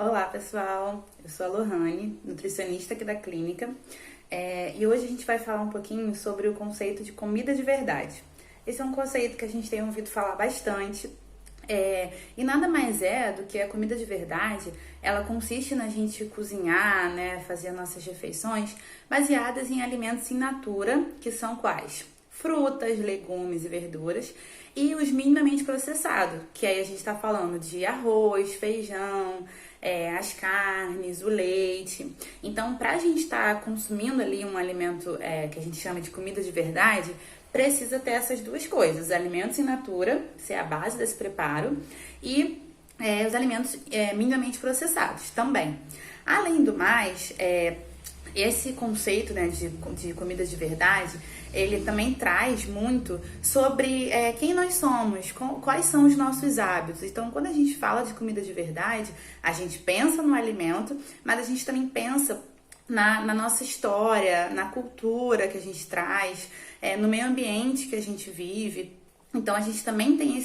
Olá pessoal, eu sou a Lohane, nutricionista aqui da clínica, e hoje a gente vai falar um pouquinho sobre o conceito de comida de verdade. Esse é um conceito que a gente tem ouvido falar bastante, e nada mais é do que a comida de verdade. Ela consiste na gente cozinhar, né, fazer nossas refeições baseadas em alimentos in natura, que são quais? Frutas, legumes e verduras, e os minimamente processados, que aí a gente está falando de arroz, feijão, as carnes, o leite. Então, para a gente estar consumindo ali um alimento que a gente chama de comida de verdade, precisa ter essas duas coisas: os alimentos in natura, ser a base desse preparo, e os alimentos minimamente processados também. Além do mais, esse conceito, né, de comida de verdade, ele também traz muito sobre quem nós somos, quais são os nossos hábitos. Então, quando a gente fala de comida de verdade, a gente pensa no alimento, mas a gente também pensa na nossa história, na cultura que a gente traz, no meio ambiente que a gente vive. Então, a gente também tem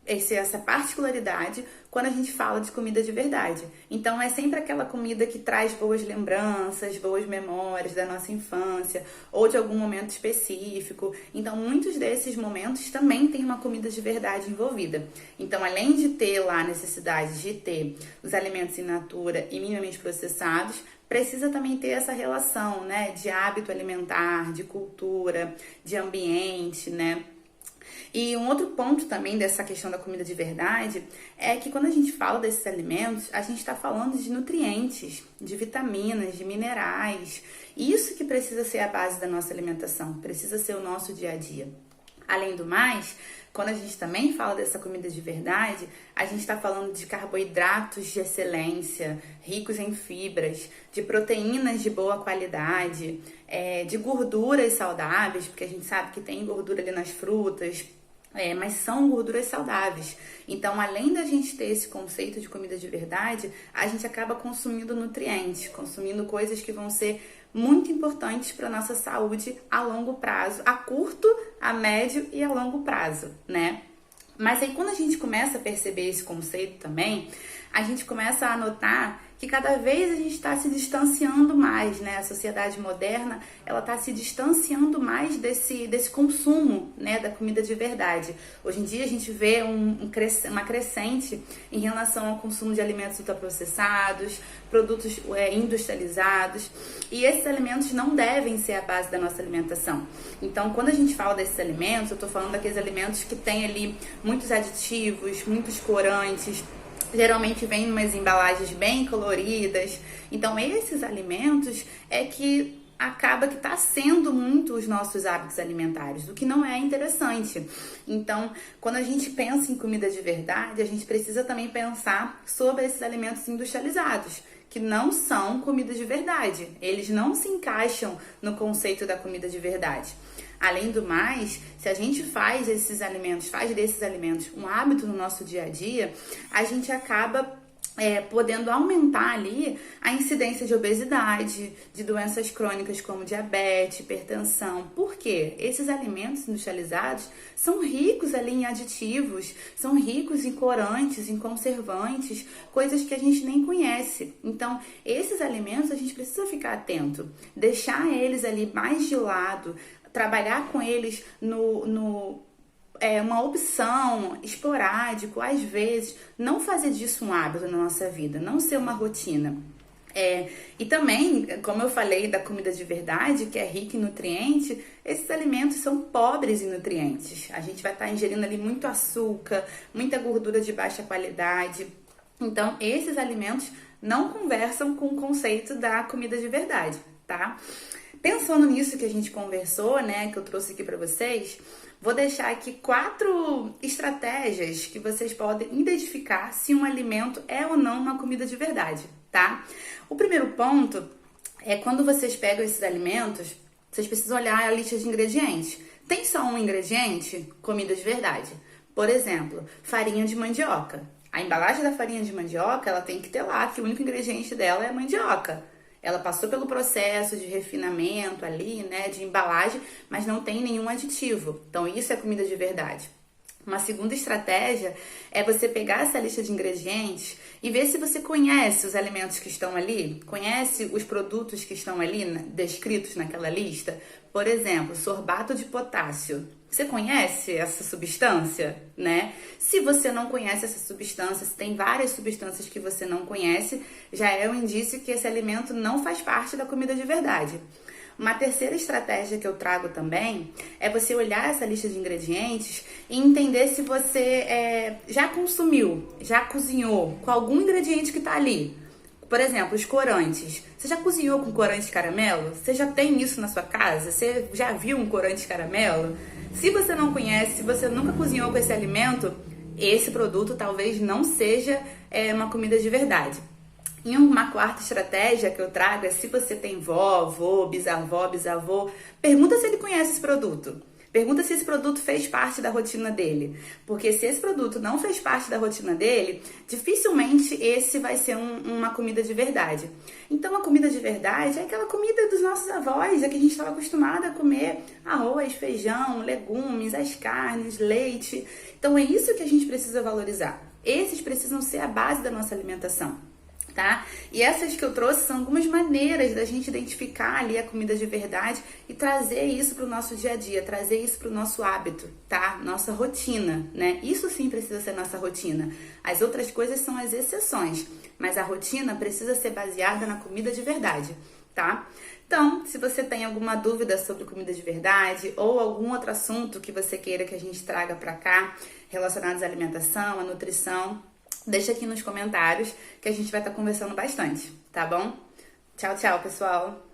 essa particularidade quando a gente fala de comida de verdade. Então, é sempre aquela comida que traz boas lembranças, boas memórias da nossa infância ou de algum momento específico. Então, muitos desses momentos também tem uma comida de verdade envolvida. Então, além de ter lá a necessidade de ter os alimentos in natura e minimamente processados, precisa também ter essa relação, né, de hábito alimentar, de cultura, de ambiente, né? E um outro ponto também dessa questão da comida de verdade é que quando a gente fala desses alimentos, a gente está falando de nutrientes, de vitaminas, de minerais. Isso que precisa ser a base da nossa alimentação, precisa ser o nosso dia a dia. Além do mais, quando a gente também fala dessa comida de verdade, a gente está falando de carboidratos de excelência, ricos em fibras, de proteínas de boa qualidade, de gorduras saudáveis, porque a gente sabe que tem gordura ali nas frutas, mas são gorduras saudáveis. Então, além da gente ter esse conceito de comida de verdade, a gente acaba consumindo nutrientes, consumindo coisas que vão ser muito importantes para a nossa saúde a longo prazo, a curto, a médio e a longo prazo, né? Mas aí quando a gente começa a perceber esse conceito também, a gente começa a notar que cada vez a gente está se distanciando mais, né? A sociedade moderna, ela está se distanciando mais desse consumo, né, da comida de verdade. Hoje em dia a gente vê uma crescente em relação ao consumo de alimentos ultraprocessados, produtos industrializados, e esses alimentos não devem ser a base da nossa alimentação. Então, quando a gente fala desses alimentos, eu estou falando daqueles alimentos que têm ali muitos aditivos, muitos corantes, geralmente vem em umas embalagens bem coloridas. Então, esses alimentos é que acaba que está sendo muito os nossos hábitos alimentares, o que não é interessante. Então, quando a gente pensa em comida de verdade, a gente precisa também pensar sobre esses alimentos industrializados, que não são comida de verdade. Eles não se encaixam no conceito da comida de verdade. Além do mais, se a gente faz desses alimentos um hábito no nosso dia a dia, a gente acaba podendo aumentar ali a incidência de obesidade, de doenças crônicas como diabetes, hipertensão. Por quê? Esses alimentos industrializados são ricos ali em aditivos, são ricos em corantes, em conservantes, coisas que a gente nem conhece. Então, esses alimentos a gente precisa ficar atento, deixar eles ali mais de lado, trabalhar com eles uma opção esporádico, às vezes, não fazer disso um hábito na nossa vida, não ser uma rotina. E também, como eu falei da comida de verdade, que é rica em nutrientes, esses alimentos são pobres em nutrientes. A gente vai estar ingerindo ali muito açúcar, muita gordura de baixa qualidade. Então, esses alimentos não conversam com o conceito da comida de verdade, tá? Pensando nisso que a gente conversou, né, que eu trouxe aqui para vocês, vou deixar aqui 4 estratégias que vocês podem identificar se um alimento é ou não uma comida de verdade, tá? O primeiro ponto é quando vocês pegam esses alimentos, vocês precisam olhar a lista de ingredientes. Tem só um ingrediente? Comida de verdade. Por exemplo, farinha de mandioca. A embalagem da farinha de mandioca, ela tem que ter lá que o único ingrediente dela é a mandioca. Ela passou pelo processo de refinamento ali, né, de embalagem, mas não tem nenhum aditivo. Então, isso é comida de verdade. Uma segunda estratégia é você pegar essa lista de ingredientes e ver se você conhece os alimentos que estão ali, conhece os produtos que estão ali descritos naquela lista. Por exemplo, sorbato de potássio. Você conhece essa substância, né? Se você não conhece essa substância, se tem várias substâncias que você não conhece, já é um indício que esse alimento não faz parte da comida de verdade. Uma terceira estratégia que eu trago também é você olhar essa lista de ingredientes e entender se você já consumiu, já cozinhou com algum ingrediente que está ali. Por exemplo, os corantes. Você já cozinhou com corante de caramelo? Você já tem isso na sua casa? Você já viu um corante de caramelo? Se você não conhece, se você nunca cozinhou com esse alimento, esse produto talvez não seja uma comida de verdade. E uma quarta estratégia que eu trago é, se você tem vó, avô, bisavô, pergunta se ele conhece esse produto. Pergunta se esse produto fez parte da rotina dele. Porque se esse produto não fez parte da rotina dele, dificilmente esse vai ser uma comida de verdade. Então, a comida de verdade é aquela comida dos nossos avós, é que a gente estava acostumado a comer arroz, feijão, legumes, as carnes, leite. Então, é isso que a gente precisa valorizar. Esses precisam ser a base da nossa alimentação. Tá? E essas que eu trouxe são algumas maneiras da gente identificar ali a comida de verdade e trazer isso para o nosso dia a dia, trazer isso para o nosso hábito, tá? Nossa rotina, né? Isso sim precisa ser nossa rotina. As outras coisas são as exceções, mas a rotina precisa ser baseada na comida de verdade, tá? Então, se você tem alguma dúvida sobre comida de verdade ou algum outro assunto que você queira que a gente traga para cá, relacionados à alimentação, à nutrição, deixa aqui nos comentários que a gente vai estar conversando bastante, tá bom? Tchau, tchau, pessoal!